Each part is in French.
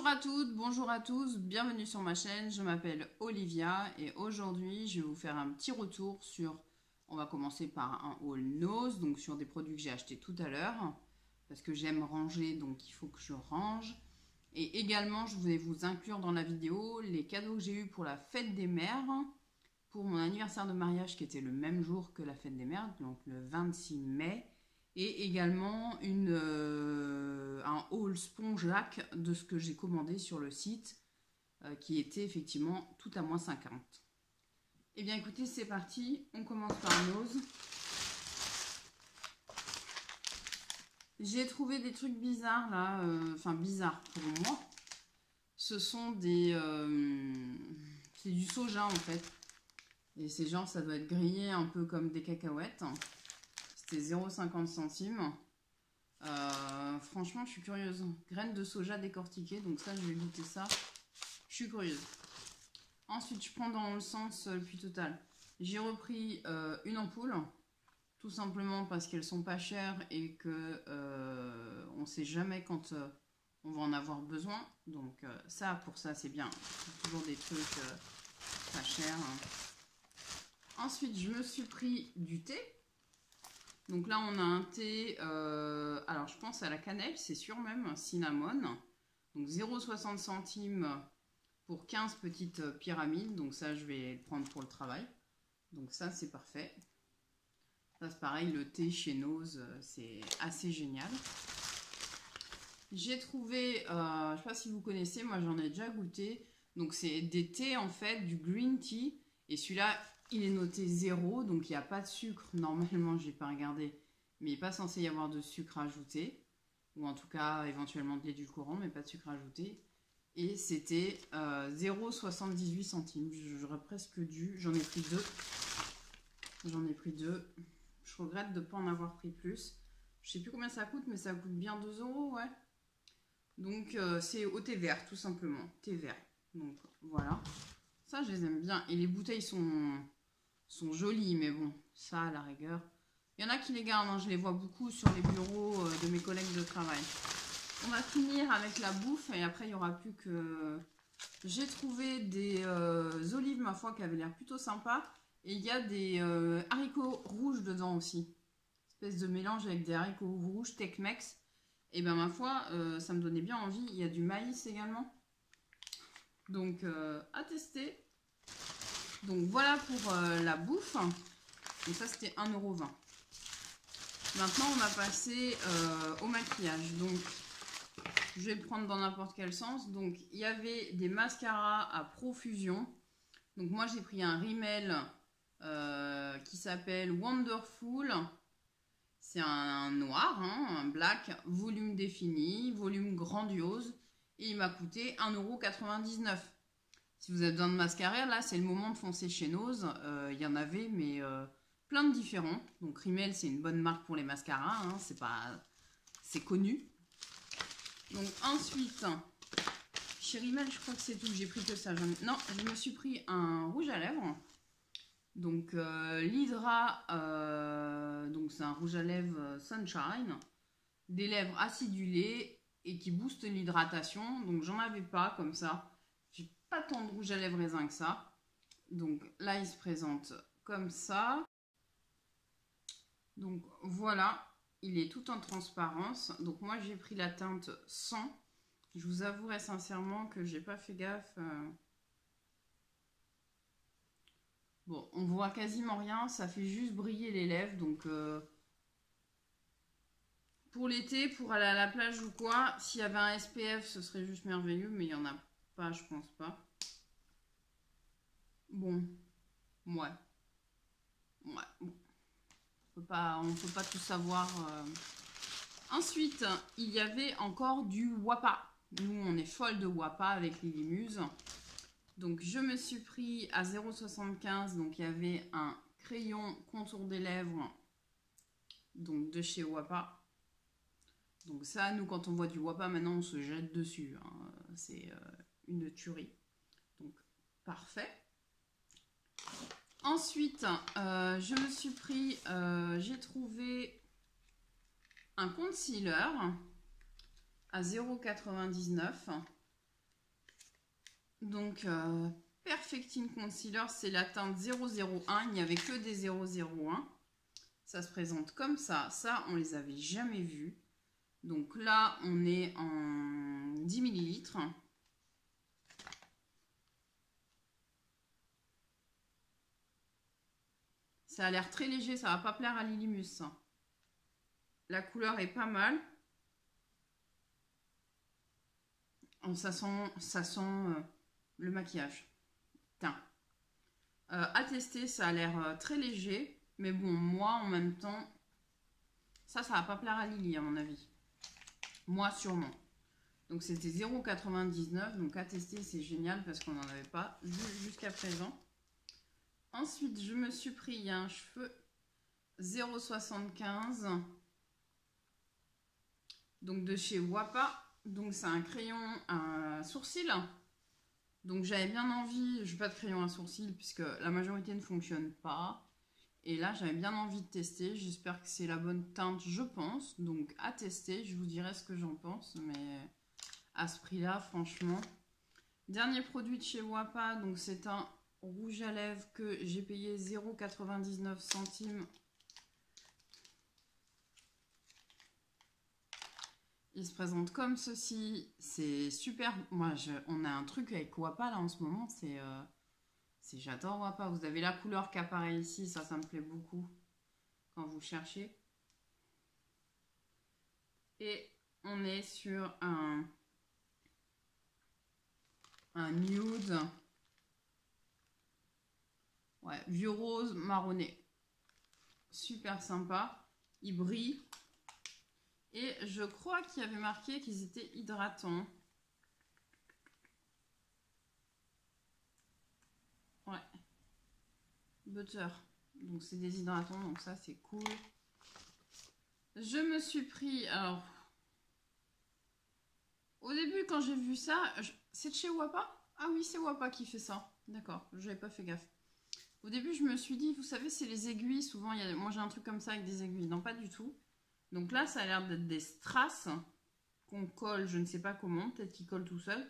Bonjour à toutes, bonjour à tous, bienvenue sur ma chaîne, je m'appelle Olivia et aujourd'hui je vais vous faire un petit retour sur, on va commencer par un haul Nose, donc sur des produits que j'ai achetés tout à l'heure, parce que j'aime ranger donc il faut que je range. Et également je voulais vous inclure dans la vidéo les cadeaux que j'ai eu pour la fête des mères, pour mon anniversaire de mariage qui était le même jour que la fête des mères, donc le 26 mai. Et également un haul Spongeac de ce que j'ai commandé sur le site qui était effectivement tout à moins 50. Et bien écoutez, c'est parti, on commence par Nose. J'ai trouvé des trucs bizarres là, enfin bizarres pour moi. Ce sont des... c'est du soja en fait. Et c'est genre, ça doit être grillé un peu comme des cacahuètes. C'était 0,50 centimes. Franchement, je suis curieuse. Graines de soja décortiquées. Donc ça, je vais goûter ça. Je suis curieuse. Ensuite, je prends dans le sens le plus total. J'ai repris une ampoule. Tout simplement parce qu'elles sont pas chères et que on sait jamais quand on va en avoir besoin. Donc ça, pour ça, c'est bien. C'est toujours des trucs pas chers. Ensuite, je me suis pris du thé. Donc là, on a un thé, alors je pense à la cannelle, c'est sûr même, cinnamon. Donc 0,60 centimes pour 15 petites pyramides. Donc ça, je vais le prendre pour le travail. Donc ça, c'est parfait. Ça, c'est pareil, le thé chez Nose, c'est assez génial. J'ai trouvé, je ne sais pas si vous connaissez, moi j'en ai déjà goûté. Donc c'est des thés en fait, du green tea. Et celui-là, il est noté 0, donc il n'y a pas de sucre. Normalement, je n'ai pas regardé, mais il n'est pas censé y avoir de sucre ajouté. Ou en tout cas, éventuellement de l'édulcorant, mais pas de sucre ajouté. Et c'était 0,78 centimes. J'aurais presque dû. J'en ai pris deux. J'en ai pris deux. Je regrette de ne pas en avoir pris plus. Je ne sais plus combien ça coûte, mais ça coûte bien 2 €, ouais. Donc, c'est au thé vert, tout simplement. Thé vert. Donc, voilà. Ça, je les aime bien. Et les bouteilles sont jolies, mais bon, ça, à la rigueur. Il y en a qui les gardent, hein, je les vois beaucoup sur les bureaux de mes collègues de travail. On va finir avec la bouffe et après, il n'y aura plus que... J'ai trouvé des olives, ma foi, qui avaient l'air plutôt sympa. Et il y a des haricots rouges dedans aussi. Espèce de mélange avec des haricots rouges Tex-Mex. Et ben ma foi, ça me donnait bien envie. Il y a du maïs également. Donc, à tester. Donc, voilà pour la bouffe. Donc, ça, c'était 1,20 €. Maintenant, on va passer au maquillage. Donc, je vais le prendre dans n'importe quel sens. Donc, il y avait des mascaras à profusion. Donc, moi, j'ai pris un Rimmel qui s'appelle Wonderful. C'est un noir, hein, un black, volume défini, volume grandiose. Et il m'a coûté 1,99 €. Si vous avez besoin de mascara, là, c'est le moment de foncer chez Nose. Il y en avait, mais plein de différents. Donc, Rimmel, c'est une bonne marque pour les mascaras. Hein, c'est connu. Donc, ensuite, chez Rimmel, je crois que c'est tout. J'ai pris que ça. Non, je me suis pris un rouge à lèvres. Donc, l'Hydra, donc c'est un rouge à lèvres Sunshine. Des lèvres acidulées et qui boostent l'hydratation. Donc, j'en avais pas comme ça. J'ai pas tant de rouge à lèvres raisin que ça. Donc, là, il se présente comme ça. Donc, voilà. Il est tout en transparence. Donc, moi, j'ai pris la teinte 100. Je vous avouerai sincèrement que j'ai pas fait gaffe. Bon, on voit quasiment rien, ça fait juste briller les lèvres, donc pour l'été, pour aller à la plage ou quoi, s'il y avait un SPF, ce serait juste merveilleux, mais il n'y en a pas, je pense pas. Bon, ouais, bon. On peut pas tout savoir. Ensuite, il y avait encore du Wapa. Nous, on est folle de Wapa avec Lily Muse. Donc, je me suis pris à 0,75. Donc, il y avait un crayon contour des lèvres. Donc, de chez Wapa. Donc, ça, nous, quand on voit du Wapa, maintenant, on se jette dessus. Hein. C'est une tuerie. Donc, parfait. Ensuite, je me suis pris... j'ai trouvé un concealer à 0,99. Donc, Perfecting Concealer, c'est la teinte 001. Il n'y avait que des 001. Ça se présente comme ça. Ça, on les avait jamais vus. Donc là, on est en 10 ml. Ça a l'air très léger, ça va pas plaire à Lilimus. La couleur est pas mal. Ça sent le maquillage. Tiens. À tester, ça a l'air très léger. Mais bon, moi, en même temps, ça va pas plaire à Lily, à mon avis. Moi, sûrement. Donc, c'était 0,99. Donc, à tester, c'est génial parce qu'on n'en avait pas vu jusqu'à présent. Ensuite, je me suis pris un cheveu 0,75. Donc, de chez Wapa. Donc, c'est un crayon à sourcil. Donc, j'avais bien envie. Je n'ai pas de crayon à sourcil puisque la majorité ne fonctionne pas. Et là, j'avais bien envie de tester. J'espère que c'est la bonne teinte, je pense. Donc, à tester. Je vous dirai ce que j'en pense. Mais à ce prix-là, franchement. Dernier produit de chez Wapa. Donc, c'est un rouge à lèvres que j'ai payé 0,99 centimes. Il se présente comme ceci. C'est super. Moi, on a un truc avec Wapa là en ce moment. J'adore Wapa. Vous avez la couleur qui apparaît ici. Ça me plaît beaucoup quand vous cherchez. Et on est sur un nude. Ouais, vieux rose marronné. Super sympa. Il brille. Et je crois qu'il y avait marqué qu'ils étaient hydratants. Ouais. Butter. Donc c'est des hydratants, donc ça c'est cool. Je me suis pris... Alors... Au début quand j'ai vu ça... C'est de chez Wapa? Ah oui, c'est Wapa qui fait ça. D'accord, j'avais pas fait gaffe. Au début je me suis dit, vous savez, c'est les aiguilles. Souvent, moi j'ai un truc comme ça avec des aiguilles. Non, pas du tout. Donc là, ça a l'air d'être des strass qu'on colle, je ne sais pas comment, peut-être qu'ils collent tout seul.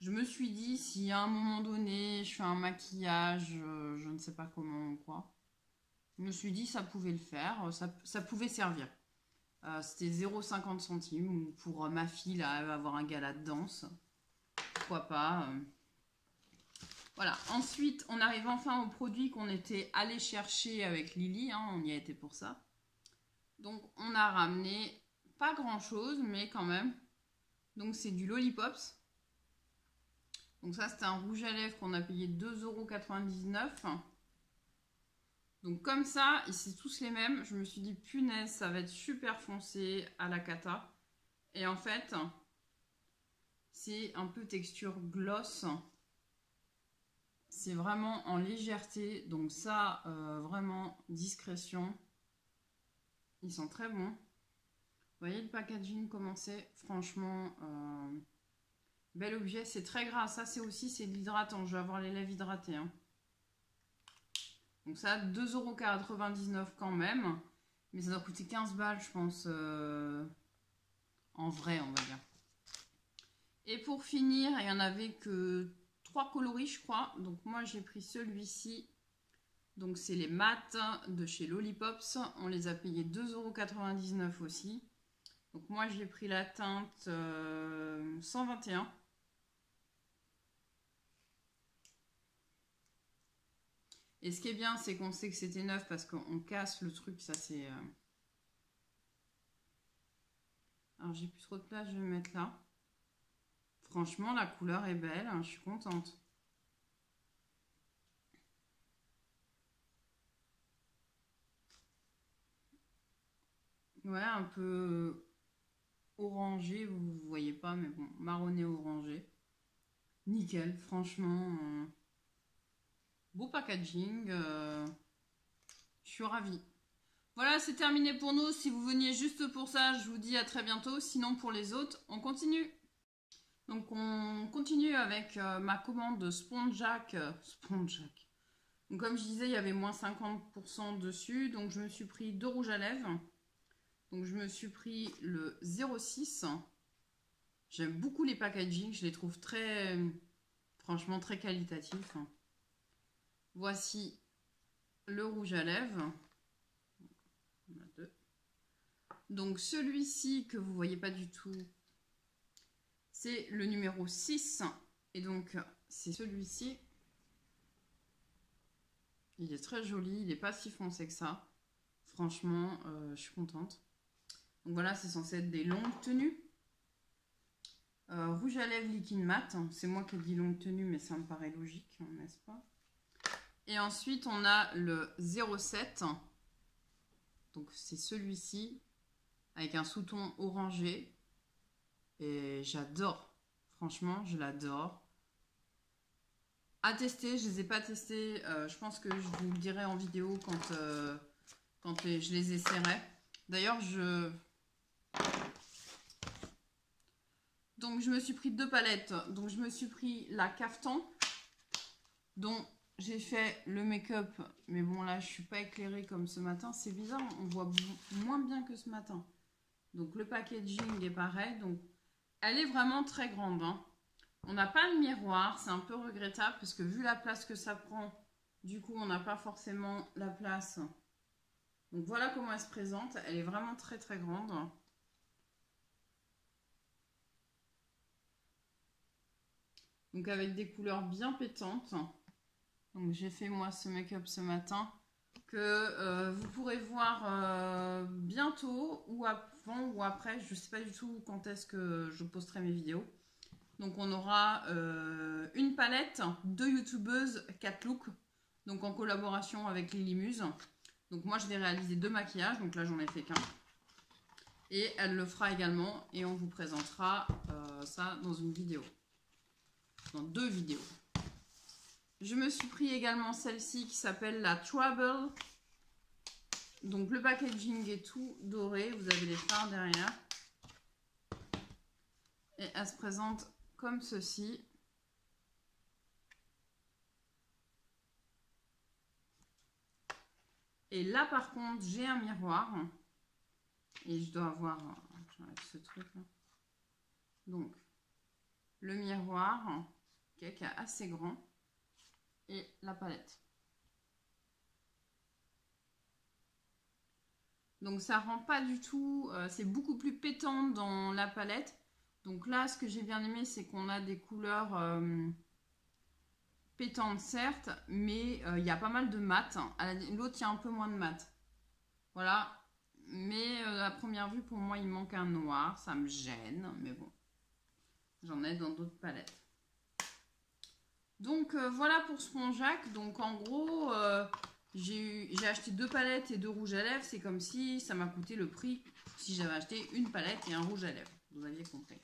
Je me suis dit, si à un moment donné, je fais un maquillage, je ne sais pas comment ou quoi, je me suis dit, ça pouvait le faire, ça pouvait servir. C'était 0,50 centimes, ou pour ma fille, là, elle va avoir un gala de danse. Pourquoi pas. Voilà. Ensuite, on arrive enfin au produit qu'on était allé chercher avec Lily, hein, on y a été pour ça. Donc, on a ramené pas grand chose, mais quand même. Donc, c'est du Lollipops. Donc, ça, c'était un rouge à lèvres qu'on a payé 2,99 €. Donc, comme ça, c'est tous les mêmes. Je me suis dit, punaise, ça va être super foncé à la cata. Et en fait, c'est un peu texture gloss. C'est vraiment en légèreté. Donc, ça, vraiment, discrétion. Ils sont très bons. Vous voyez le packaging comment c'est? Franchement, bel objet. C'est très gras. Ça, c'est de l'hydratant. Je vais avoir les lèvres hydratées. Hein. Donc ça, 2,99 € quand même. Mais ça doit coûter 15 balles, je pense. En vrai, on va dire. Et pour finir, il n'y en avait que 3 coloris, je crois. Donc moi, j'ai pris celui-ci. Donc c'est les mat de chez Lollipops. On les a payés 2,99 € aussi. Donc moi j'ai pris la teinte 121. Et ce qui est bien, c'est qu'on sait que c'était neuf parce qu'on casse le truc. Ça c'est... Alors j'ai plus trop de place, je vais me mettre là. Franchement, la couleur est belle, hein, je suis contente. Ouais, un peu orangé, vous voyez pas, mais bon, marronné orangé. Nickel, franchement. Beau packaging. Je suis ravie. Voilà, c'est terminé pour nous. Si vous veniez juste pour ça, je vous dis à très bientôt. Sinon, pour les autres, on continue. Donc, on continue avec ma commande Spongejack. Spongejack. Donc, comme je disais, il y avait moins 50% dessus. Donc, je me suis pris 2 rouges à lèvres. Donc, je me suis pris le 06. J'aime beaucoup les packaging. Je les trouve très... Franchement, très qualitatif. Voici le rouge à lèvres. On a deux. Donc, celui-ci que vous ne voyez pas du tout, c'est le numéro 6. Et donc, c'est celui-ci. Il est très joli. Il n'est pas si foncé que ça. Franchement, je suis contente. Donc voilà, c'est censé être des longues tenues. Rouge à lèvres liquide mat. C'est moi qui ai dit longue tenue, mais ça me paraît logique, n'est-ce pas? Et ensuite, on a le 07. Donc, c'est celui-ci. Avec un sous-ton orangé. Et j'adore. Franchement, je l'adore. À tester, je ne les ai pas testés. Je pense que je vous le dirai en vidéo quand je les essaierai. D'ailleurs, donc je me suis pris 2 palettes. Donc je me suis pris la caftan, dont j'ai fait le make-up. Mais bon, là, je ne suis pas éclairée comme ce matin. C'est bizarre, on voit moins bien que ce matin. Donc le packaging est pareil. Donc elle est vraiment très grande, hein. On n'a pas le miroir, c'est un peu regrettable parce que vu la place que ça prend, du coup, on n'a pas forcément la place. Donc voilà comment elle se présente. Elle est vraiment très très grande. Donc avec des couleurs bien pétantes. Donc j'ai fait moi ce make-up ce matin que vous pourrez voir bientôt ou avant ou après. Je ne sais pas du tout quand est-ce que je posterai mes vidéos. Donc on aura une palette de youtubeuses 4 looks. Donc en collaboration avec Lily Muse. Donc moi je vais réaliser 2 maquillages. Donc là j'en ai fait qu'un. Et elle le fera également. Et on vous présentera ça dans une vidéo. Dans 2 vidéos. Je me suis pris également celle-ci qui s'appelle la Trouble. Donc le packaging est tout doré. Vous avez les fards derrière. Et elle se présente comme ceci. Et là par contre j'ai un miroir. Et je dois avoir... J'enlève ce truc là. Donc le miroir qui est assez grand. Et la palette. Donc ça rend pas du tout... c'est beaucoup plus pétant dans la palette. Donc là, ce que j'ai bien aimé, c'est qu'on a des couleurs pétantes, certes, mais il y a pas mal de mat. L'autre, il y a un peu moins de mat. Voilà. Mais à première vue, pour moi, il manque un noir. Ça me gêne, mais bon. J'en ai dans d'autres palettes. Donc voilà pour Spongeac. Donc en gros, j'ai acheté 2 palettes et 2 rouges à lèvres. C'est comme si ça m'a coûté le prix si j'avais acheté une palette et un rouge à lèvres. Vous aviez compris.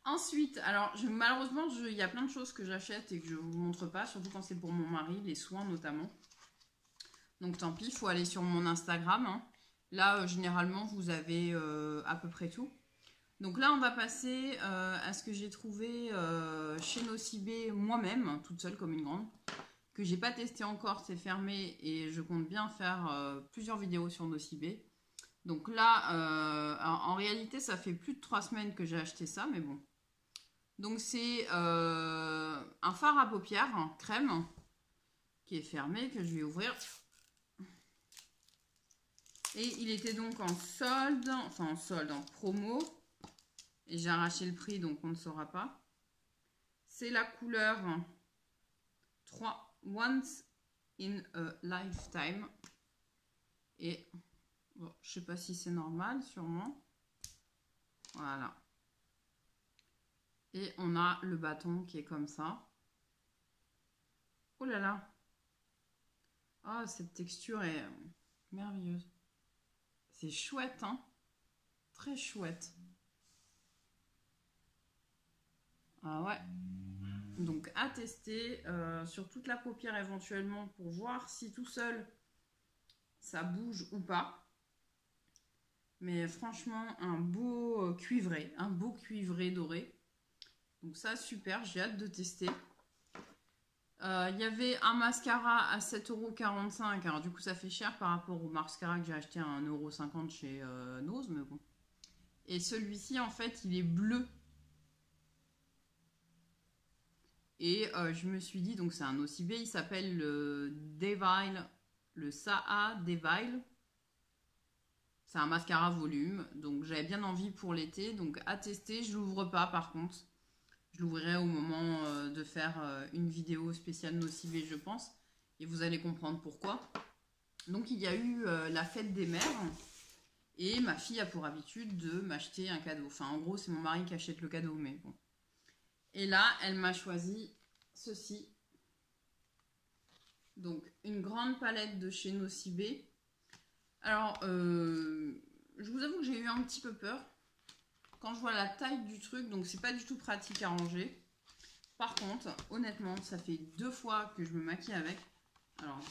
Ensuite, alors malheureusement, il y a plein de choses que j'achète et que je ne vous montre pas, surtout quand c'est pour mon mari, les soins notamment. Donc tant pis, il faut aller sur mon Instagram. Hein. Là, généralement, vous avez à peu près tout. Donc là, on va passer à ce que j'ai trouvé chez Nocibé moi-même, toute seule comme une grande, que j'ai pas testé encore, c'est fermé et je compte bien faire plusieurs vidéos sur Nocibé. Donc là, en réalité, ça fait plus de 3 semaines que j'ai acheté ça, mais bon. Donc c'est un fard à paupières crème qui est fermé, que je vais ouvrir. Et il était donc en solde, enfin en solde, en promo. Et j'ai arraché le prix, donc on ne saura pas. C'est la couleur 3 Once in a Lifetime. Et bon, je sais pas si c'est normal, sûrement. Voilà. Et on a le bâton qui est comme ça. Oh là là. Ah, cette texture est merveilleuse. C'est chouette, hein. Très chouette. Ah ouais. Donc à tester sur toute la paupière éventuellement pour voir si tout seul ça bouge ou pas. Mais franchement, un beau cuivré doré. Donc ça, super, j'ai hâte de tester. Il y avait un mascara à 7,45 €. Alors du coup, ça fait cher par rapport au mascara que j'ai acheté à 1,50 € chez Nose, mais bon. Et celui-ci, en fait, il est bleu. Et je me suis dit, donc c'est un Nocibé, il s'appelle le Devile, le Saha Devile. C'est un mascara volume, donc j'avais bien envie pour l'été, donc à tester. Je l'ouvre pas par contre. Je l'ouvrirai au moment de faire une vidéo spéciale Nocibé, je pense. Et vous allez comprendre pourquoi. Donc il y a eu la fête des mères. Et ma fille a pour habitude de m'acheter un cadeau. Enfin, en gros, c'est mon mari qui achète le cadeau, mais bon. Et là, elle m'a choisi ceci. Donc, une grande palette de chez Nocibé. Alors, je vous avoue que j'ai eu un petit peu peur quand je vois la taille du truc. Donc, c'est pas du tout pratique à ranger. Par contre, honnêtement, ça fait 2 fois que je me maquille avec. Alors,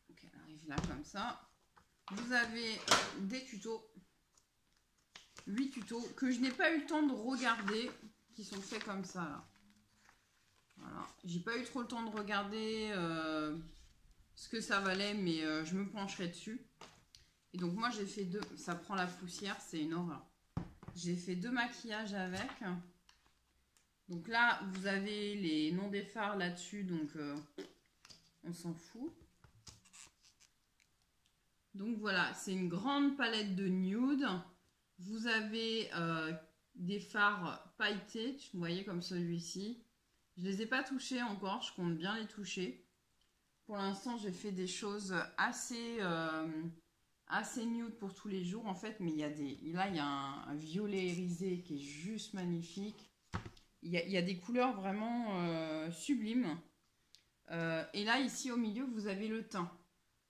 okay, elle arrive là comme ça. Vous avez des tutos. 8 tutos que je n'ai pas eu le temps de regarder, qui sont faits comme ça là. Voilà, j'ai pas eu trop le temps de regarder ce que ça valait, mais je me pencherai dessus. Et donc moi j'ai fait 2, ça prend la poussière, c'est une horreur. J'ai fait 2 maquillages avec. Donc là vous avez les noms des fards là-dessus, donc on s'en fout. Donc voilà, c'est une grande palette de nude. Vous avez des fards pailletés, vous voyez, comme celui-ci. Je ne les ai pas touchés encore, je compte bien les toucher. Pour l'instant, j'ai fait des choses assez nude pour tous les jours, en fait. Mais il y a là, il y a un violet irisé qui est juste magnifique. Il y a des couleurs vraiment sublimes. Et là, ici, au milieu, vous avez le teint.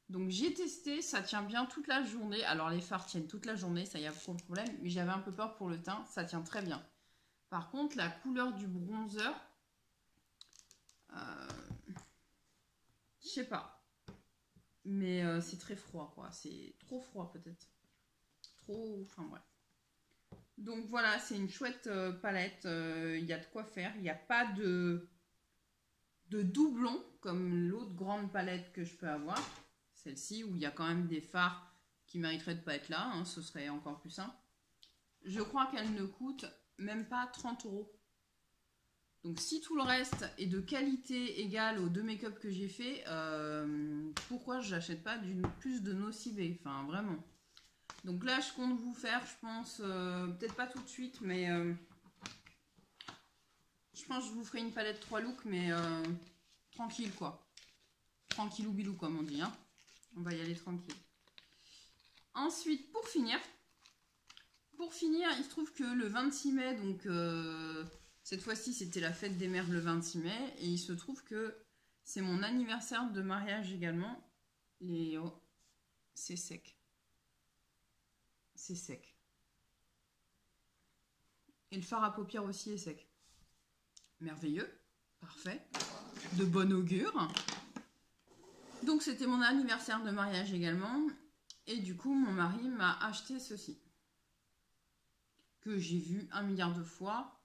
Donc j'ai testé, ça tient bien toute la journée. Alors les fards tiennent toute la journée, ça y a pas de problème. Mais j'avais un peu peur pour le teint, ça tient très bien. Par contre, la couleur du bronzer, je sais pas. Mais c'est très froid, quoi. C'est trop froid peut-être. Trop, enfin bref. Donc voilà, c'est une chouette palette. Il y a de quoi faire. Il n'y a pas de doublon comme l'autre grande palette que je peux avoir. Celle-ci, où il y a quand même des fards qui mériteraient de ne pas être là, hein, ce serait encore plus simple. Je crois qu'elle ne coûte même pas 30 €. Donc si tout le reste est de qualité égale aux 2 make-up que j'ai fait, pourquoi je n'achète pas plus de Nocibé? Enfin vraiment. Donc là je compte vous faire, je pense, peut-être pas tout de suite, mais je pense que je vous ferai une palette 3 looks, mais tranquille quoi. Tranquillou bilou comme on dit, hein. On va y aller tranquille. Ensuite, pour finir, il se trouve que le 26 mai, donc cette fois-ci c'était la fête des mères le 26 mai, et il se trouve que c'est mon anniversaire de mariage également. Et oh, c'est sec. C'est sec. Et le fard à paupières aussi est sec. Merveilleux, parfait, de bon augure. Donc c'était mon anniversaire de mariage également. Et du coup, mon mari m'a acheté ceci. Que j'ai vu 1 milliard de fois.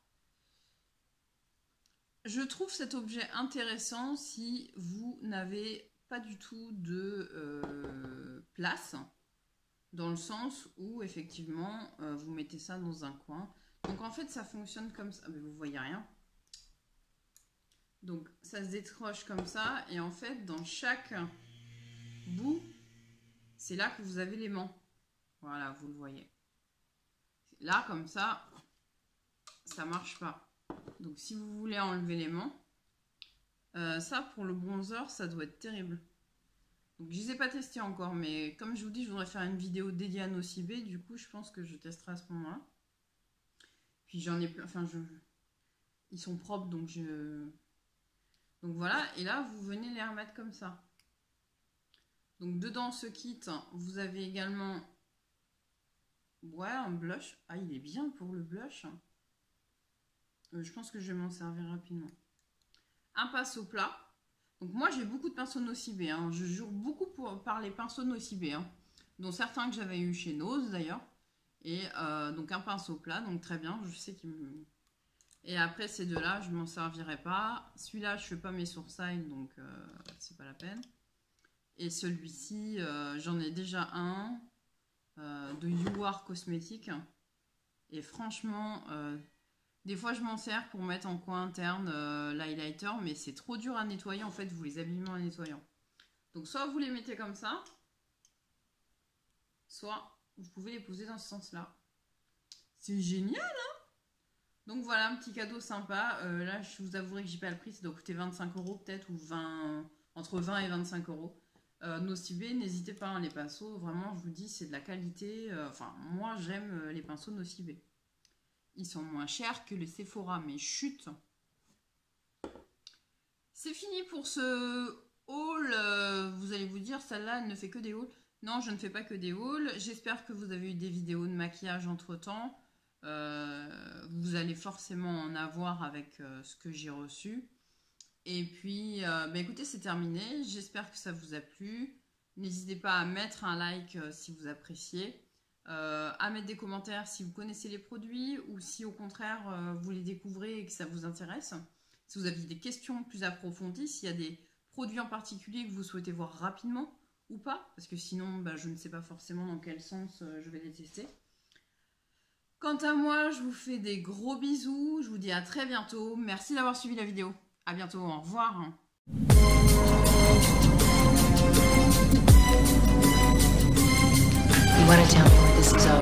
Je trouve cet objet intéressant si vous n'avez pas du tout de place. Dans le sens où, effectivement, vous mettez ça dans un coin. Donc en fait, ça fonctionne comme ça. Mais vous voyez rien. Donc ça se décroche comme ça. Et en fait, dans chaque bout, c'est là que vous avez l'aimant. Voilà, vous le voyez. Là, comme ça, ça marche pas. Donc si vous voulez enlever l'aimant, ça pour le bronzer, ça doit être terrible. Donc je ne les ai pas testés encore, mais comme je vous dis, je voudrais faire une vidéo dédiée à Nocibé. Du coup, je pense que je testerai à ce moment-là. Puis j'en ai plein, enfin ils sont propres, donc donc voilà. Et là, vous venez les remettre comme ça. Donc dedans ce kit, vous avez également un blush. Ah, il est bien pour le blush. Je pense que je vais m'en servir rapidement. Un pinceau plat. Donc moi j'ai beaucoup de pinceaux Nocibé. Hein. Je jure beaucoup par les pinceaux Nocibé. Hein. Dont certains que j'avais eu chez Nose d'ailleurs. Et donc un pinceau plat. Donc très bien. Je sais qu'il me... Et après ces deux-là, je m'en servirai pas. Celui-là, je fais pas mes sourcils. Donc c'est pas la peine. Et celui-ci, j'en ai déjà un. De You Are Cosmétique. Et franchement... Des fois, je m'en sers pour mettre en coin interne l'highlighter, mais c'est trop dur à nettoyer, en fait, vous les abîmez en nettoyant. Donc, soit vous les mettez comme ça, soit vous pouvez les poser dans ce sens-là. C'est génial, hein? Donc, voilà, un petit cadeau sympa. Là, je vous avouerai que j'ai pas le prix, ça doit coûter 25 € peut-être, ou 20, entre 20 et 25 €. Nocibé, n'hésitez pas, hein, les pinceaux, vraiment, je vous dis, c'est de la qualité. Enfin, moi, j'aime les pinceaux Nocibé. Ils sont moins chers que les Sephora, mais chut. C'est fini pour ce haul. Vous allez vous dire, celle-là, elle ne fait que des hauls. Non, je ne fais pas que des hauls. J'espère que vous avez eu des vidéos de maquillage entre-temps. Vous allez forcément en avoir avec ce que j'ai reçu. Et puis, bah écoutez, c'est terminé. J'espère que ça vous a plu. N'hésitez pas à mettre un like si vous appréciez. À mettre des commentaires si vous connaissez les produits ou si au contraire vous les découvrez et que ça vous intéresse. Si vous avez des questions plus approfondies, s'il y a des produits en particulier que vous souhaitez voir rapidement ou pas, parce que sinon bah, je ne sais pas forcément dans quel sens je vais les tester. Quant à moi, je vous fais des gros bisous, je vous dis à très bientôt. Merci d'avoir suivi la vidéo. À bientôt, au revoir. You want to tell me what this is all